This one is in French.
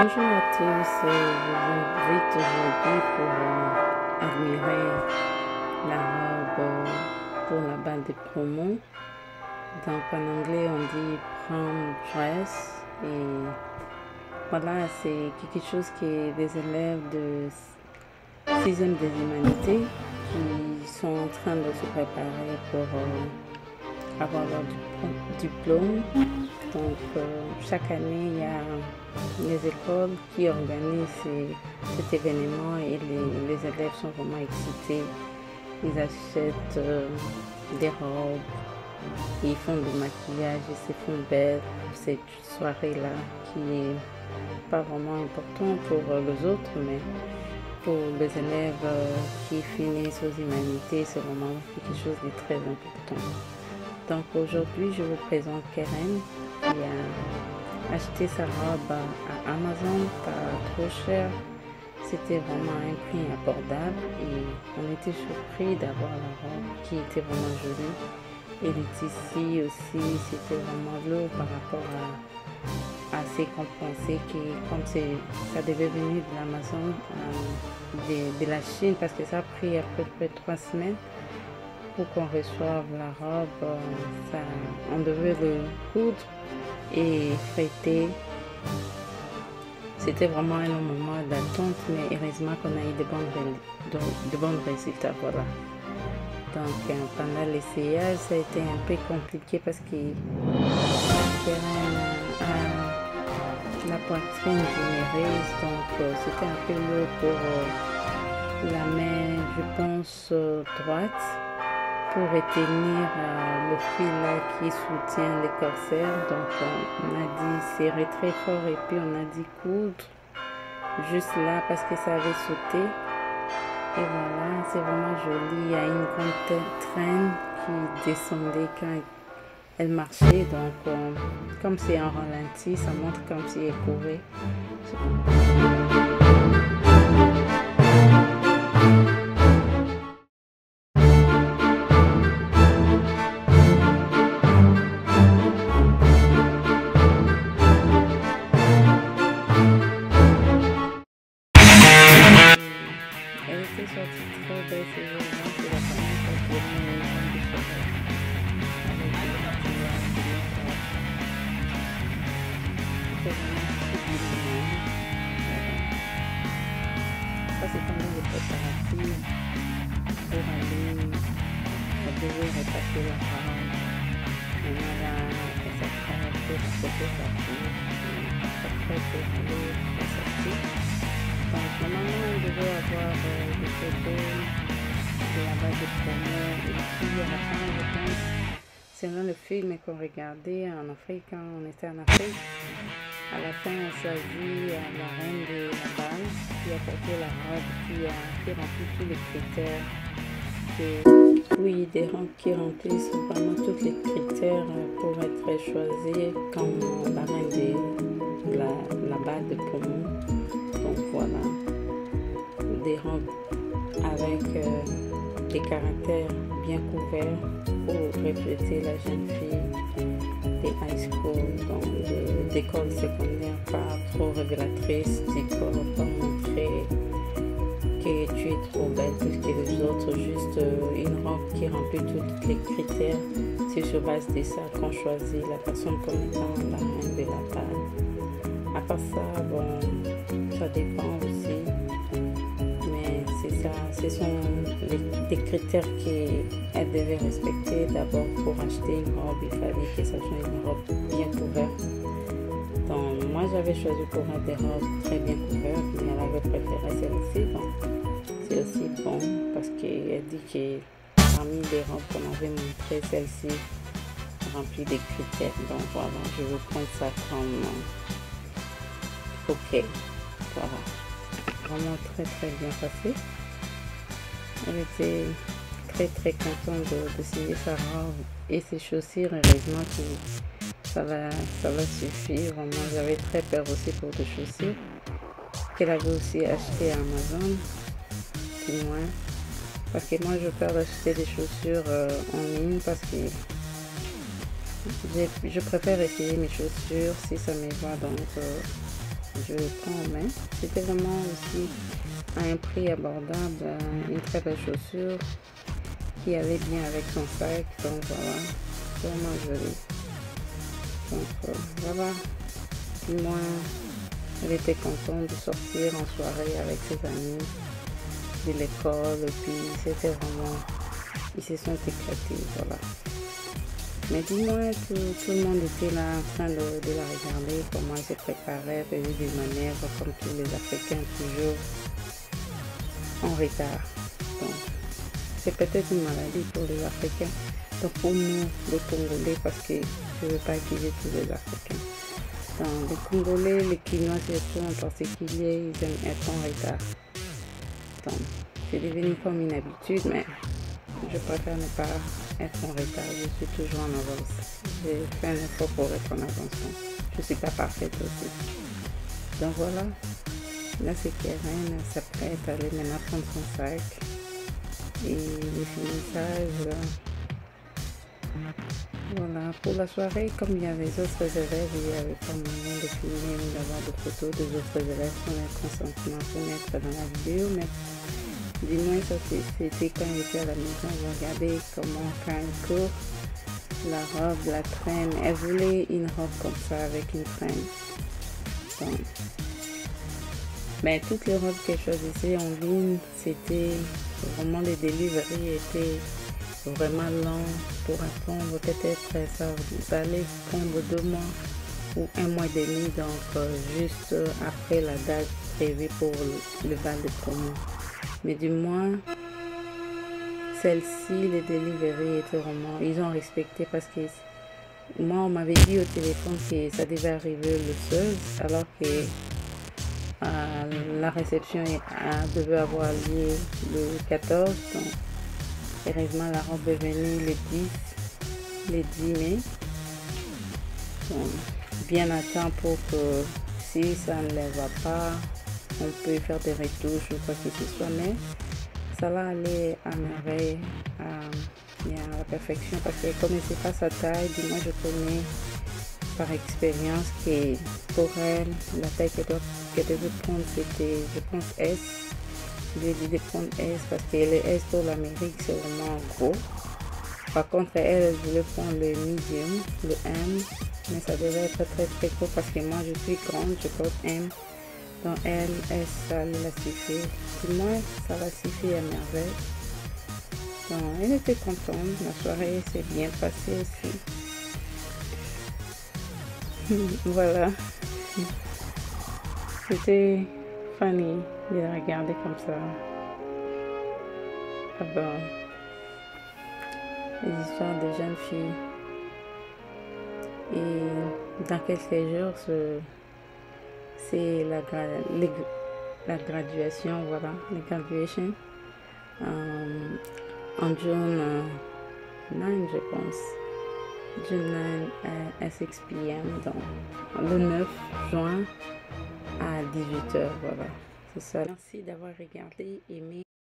Bonjour à tous, je vous invite aujourd'hui pour admirer la robe pour la balle de promo. Donc en anglais on dit prom dress, et voilà, c'est quelque chose que les élèves de 6e des humanités qui sont en train de se préparer pour avoir leur diplôme. Donc chaque année il y a les écoles qui organisent cet événement et les élèves sont vraiment excités. Ils achètent des robes, ils font du maquillage, ils se font belles pour cette soirée-là qui est pas vraiment important pour les autres, mais pour les élèves qui finissent aux humanités, c'est vraiment quelque chose de très important. Donc aujourd'hui, je vous présente Karen qui a acheté sa robe à Amazon pas trop cher. C'était vraiment un prix abordable et on était surpris d'avoir la robe qui était vraiment jolie. Et le tissu aussi, c'était vraiment lourd par rapport à ce qu'on pensait que comme ça devait venir de l'Amazon, de la Chine, parce que ça a pris à peu près 3 semaines pour qu'on reçoive la robe. On devait le coudre et fêter. C'était vraiment un long moment d'attente, mais heureusement qu'on a eu de bons résultats. Voilà. Donc pendant l'essayage, ça a été un peu compliqué parce que Karen a la poitrine généreuse, donc c'était un peu lourd pour la main, je pense, droite, pour retenir le fil là qui soutient le corset. Donc on a dit serrer très fort et puis on a dit coudre juste là parce que ça avait sauté. Et voilà, c'est vraiment joli. Il y a une grande traîne qui descendait quand elle marchait. Donc comme c'est en ralenti, ça montre comme si elle courait. Elle était sortie très belle, c'est vraiment, c'est la première fois que j'ai mis une femme de cheval avec des maquillages, des make-up. C'est vraiment sublime. Ça, c'est pendant les préparatifs pour aller, elle devait repasser la robe. Maintenant là, elle s'apprête pour porter sa fille, elle s'apprête pour aller sortir. Donc normalement on devait avoir des photos de la base de promo, et puis à la fin, je pense, selon le film qu'on regardait en Afrique, quand on était en Afrique, à la fin on choisit la reine de la base qui a porté la robe, qui remplit tous les critères. Oui, des robes qui remplissent vraiment tous les critères pour être choisies comme la reine de la base de promo. Donc voilà, des robes avec des caractères bien couverts pour refléter la jeune fille des high school, donc d'école secondaire, pas trop révélatrice du corps, pas montrer que tu es trop belle plus que les autres, juste une robe qui remplit tous les critères. C'est sur base de ça qu'on choisit la personne comme étant la reine de la balle. À part ça, bon, ça dépend aussi, mais c'est ça, ce sont des critères qu'elle devait respecter. D'abord, pour acheter une robe, il fallait que ça soit une robe bien couverte. Donc moi j'avais choisi pour elle des robes très bien couvertes, mais elle avait préféré celle-ci. Donc c'est aussi bon parce qu'elle dit que parmi les robes qu'on avait montrées, celle-ci remplit des critères. Donc voilà, je vais prendre ça comme ok. Voilà, vraiment très bien passé. Elle était très contente de signer sa robe et ses chaussures. Heureusement que ça va suffire. Vraiment, j'avais très peur aussi pour des chaussures qu'elle avait aussi acheté à Amazon, du moins, parce que moi je peur d'acheter des chaussures en ligne parce que je préfère essayer mes chaussures si ça me va. Donc je prends en main. C'était vraiment aussi à un prix abordable, une très belle chaussure qui allait bien avec son sac. Donc voilà, vraiment joli. Donc voilà, du moins elle était contente de sortir en soirée avec ses amis de l'école, et puis c'était vraiment, ils se sont éclatés, voilà. Mais dis-moi, tout le monde était là en train de la regarder, comment elle se préparait, faisait des manœuvres comme tous les Africains, toujours en retard. Donc, c'est peut-être une maladie pour les Africains. Donc pour nous, les Congolais, parce que je ne veux pas accuser tous les Africains. Donc les Congolais, les Kinois surtout en particulier, ils aiment être en retard. Donc c'est devenu comme une habitude, mais je préfère ne pas être en retard. Je suis toujours en avance. J'ai fait un effort pour être en avance. Je ne suis pas parfaite aussi. Donc voilà. Là, c'est Keren. Elle s'apprête à aller maintenant prendre son sac. Et les finissages. Voilà. Pour la soirée, comme il y avait les autres élèves, il n'y avait pas moyen de filmer ou d'avoir des photos des autres élèves sans leur consentement pour mettre dans la vidéo. Mais du moins, ça c'était quand j'étais à la maison. Je regardais comment quand elle court, la robe, la traîne. Elle voulait une robe comme ça avec une traîne. Donc, mais toutes les robes qu'elle choisissait en ligne, c'était vraiment, les deliveries étaient vraiment longs pour attendre. Peut-être ça allait prendre 2 mois ou 1 mois et demi, donc juste après la date prévue pour le bal de promo. Mais du moins, celle-ci, les deliveries étaient vraiment, ils ont respecté, parce que moi, on m'avait dit au téléphone que ça devait arriver le 16, alors que la réception devait avoir lieu le 14. Donc, heureusement, la robe est venue le 10 mai. Donc, bien à temps pour que si ça ne les va pas, on peut faire des retouches ou quoi que ce soit, mais ça va aller à merveille, à la perfection, parce que comme c'est pas sa taille, du moins je connais par expérience que pour elle, la taille qu'elle devait prendre, c'était, je pense, S. Je lui ai dit de prendre S parce que les S pour l'Amérique, c'est vraiment gros. Par contre, elle voulait prendre le medium, le M, mais ça devait être très très gros parce que moi je suis grande, je porte M. Donc elle, ça la suffit. Du moins, ça va suffire à merveille. Donc elle était contente, la soirée s'est bien passée aussi. Voilà. C'était funny de la regarder comme ça. Ah ben, les histoires de jeunes filles. Et dans quelques jours, c'est la graduation, voilà, la graduation. En June 9, je pense. June 9 à 6 p.m. Donc, le 9 juin à 18h, voilà. C'est ça. Merci d'avoir regardé, aimé.